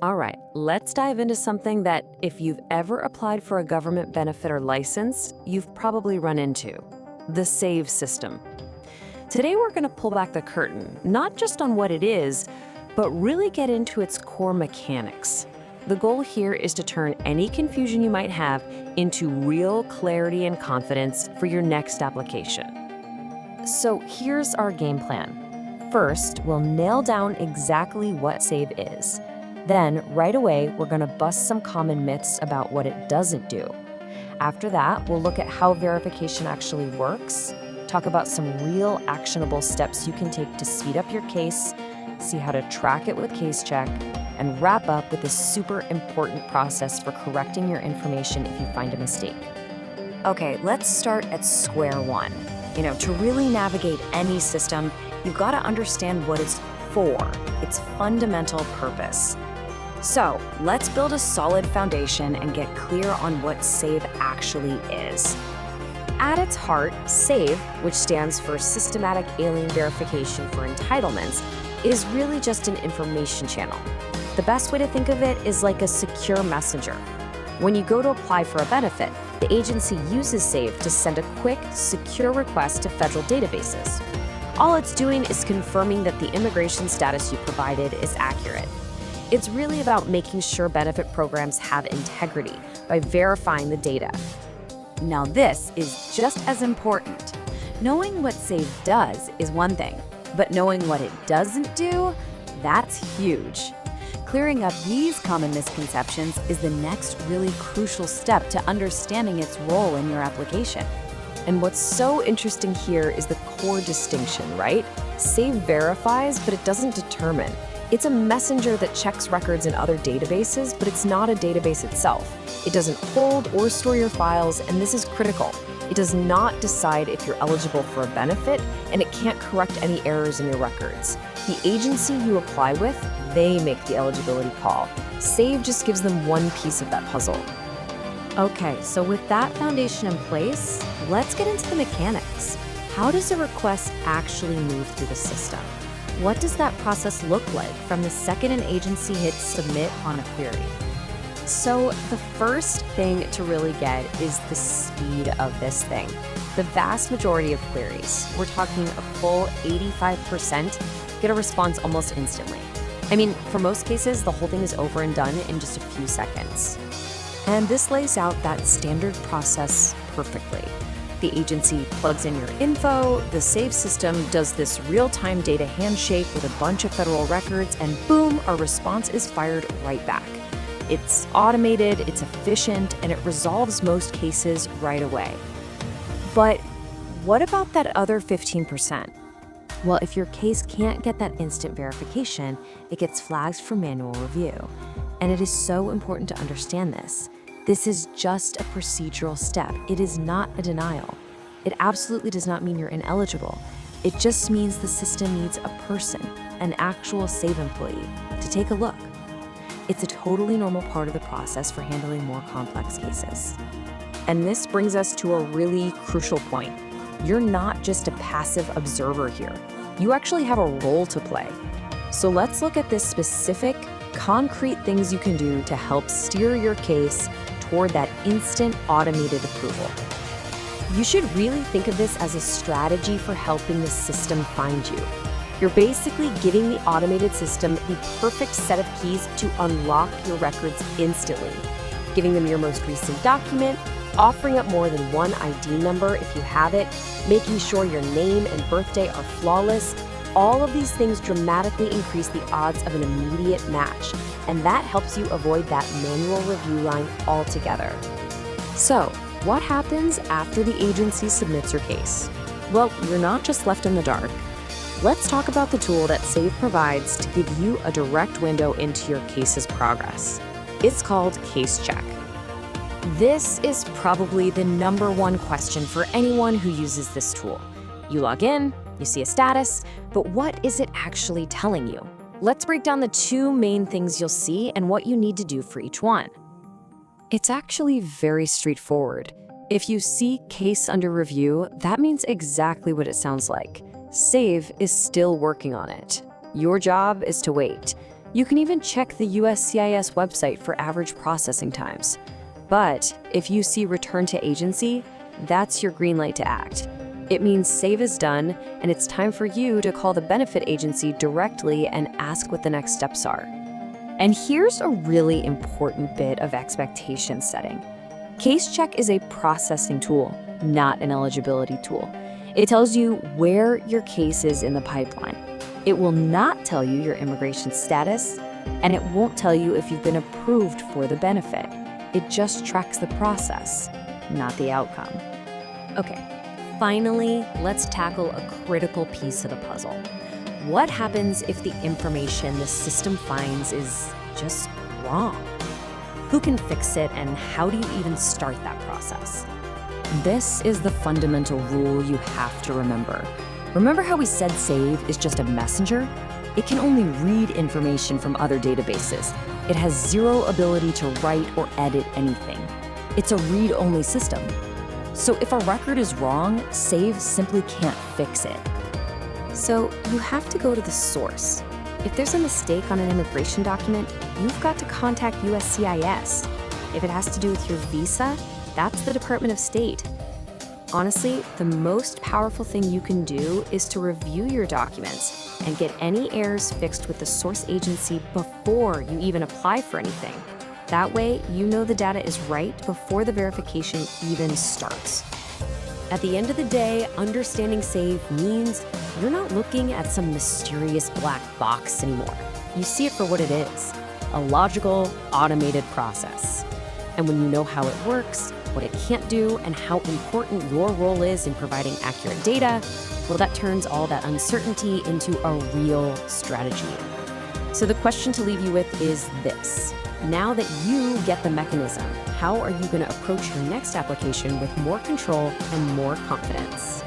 All right, let's dive into something that, if you've ever applied for a government benefit or license, you've probably run into: the SAVE system. Today, we're going to pull back the curtain, not just on what it is, but really get into its core mechanics. The goal here is to turn any confusion you might have into real clarity and confidence for your next application. So here's our game plan. First, we'll nail down exactly what SAVE is. Then, right away, we're going to bust some common myths about what it doesn't do. After that, we'll look at how verification actually works, talk about some real actionable steps you can take to speed up your case, see how to track it with CaseCheck, and wrap up with this super important process for correcting your information if you find a mistake. Okay, let's start at square one. To really navigate any system, you've got to understand what it's for, its fundamental purpose. So let's build a solid foundation and get clear on what SAVE actually is. At its heart, SAVE, which stands for Systematic Alien Verification for Entitlements, is really just an information channel. The best way to think of it is like a secure messenger. When you go to apply for a benefit, the agency uses SAVE to send a quick, secure request to federal databases. All it's doing is confirming that the immigration status you provided is accurate. It's really about making sure benefit programs have integrity by verifying the data. Now, this is just as important. Knowing what SAVE does is one thing, but knowing what it doesn't do, that's huge. Clearing up these common misconceptions is the next really crucial step to understanding its role in your application. And what's so interesting here is the core distinction, right? SAVE verifies, but it doesn't determine. It's a messenger that checks records in other databases, but it's not a database itself. It doesn't hold or store your files, and this is critical. It does not decide if you're eligible for a benefit, and it can't correct any errors in your records. The agency you apply with, they make the eligibility call. SAVE just gives them one piece of that puzzle. Okay, so with that foundation in place, let's get into the mechanics. How does a request actually move through the system? What does that process look like from the second an agency hits submit on a query? So the first thing to really get is the speed of this thing. The vast majority of queries, we're talking a full 85%, get a response almost instantly. For most cases, the whole thing is over and done in just a few seconds. And this lays out that standard process perfectly. The agency plugs in your info, the SAVE system does this real-time data handshake with a bunch of federal records, and boom, our response is fired right back. It's automated, it's efficient, and it resolves most cases right away. But what about that other 15%? Well, if your case can't get that instant verification, it gets flagged for manual review. And it is so important to understand this. This is just a procedural step. It is not a denial. It absolutely does not mean you're ineligible. It just means the system needs a person, an actual SAVE employee, to take a look. It's a totally normal part of the process for handling more complex cases. And this brings us to a really crucial point. You're not just a passive observer here. You actually have a role to play. So let's look at this specific, concrete things you can do to help steer your case toward that instant automated approval. You should really think of this as a strategy for helping the system find you. You're basically giving the automated system the perfect set of keys to unlock your records instantly, giving them your most recent document, offering up more than one ID number if you have it, making sure your name and birthday are flawless. All of these things dramatically increase the odds of an immediate match, and that helps you avoid that manual review line altogether. So, what happens after the agency submits your case? Well, you're not just left in the dark. Let's talk about the tool that SAVE provides to give you a direct window into your case's progress. It's called CaseCheck. This is probably the number one question for anyone who uses this tool. You log in, you see a status, but what is it actually telling you? Let's break down the two main things you'll see and what you need to do for each one. It's actually very straightforward. If you see case under review, that means exactly what it sounds like. SAVE is still working on it. Your job is to wait. You can even check the USCIS website for average processing times. But if you see return to agency, that's your green light to act. It means save is done, and it's time for you to call the benefit agency directly and ask what the next steps are. And here's a really important bit of expectation setting. CaseCheck is a processing tool, not an eligibility tool. It tells you where your case is in the pipeline. It will not tell you your immigration status, and it won't tell you if you've been approved for the benefit. It just tracks the process, not the outcome. Okay, finally, let's tackle a critical piece of the puzzle. What happens if the information the system finds is just wrong? Who can fix it, and how do you even start that process? This is the fundamental rule you have to remember. Remember how we said SAVE is just a messenger? It can only read information from other databases. It has zero ability to write or edit anything. It's a read-only system. So if a record is wrong, SAVE simply can't fix it. So you have to go to the source. If there's a mistake on an immigration document, you've got to contact USCIS. If it has to do with your visa, that's the Department of State. Honestly, the most powerful thing you can do is to review your documents and get any errors fixed with the source agency before you even apply for anything. That way, you know the data is right before the verification even starts. At the end of the day, understanding SAVE means you're not looking at some mysterious black box anymore. You see it for what it is, a logical, automated process. And when you know how it works, what it can't do, and how important your role is in providing accurate data, well, that turns all that uncertainty into a real strategy. So the question to leave you with is this. Now that you get the mechanism, how are you going to approach your next application with more control and more confidence?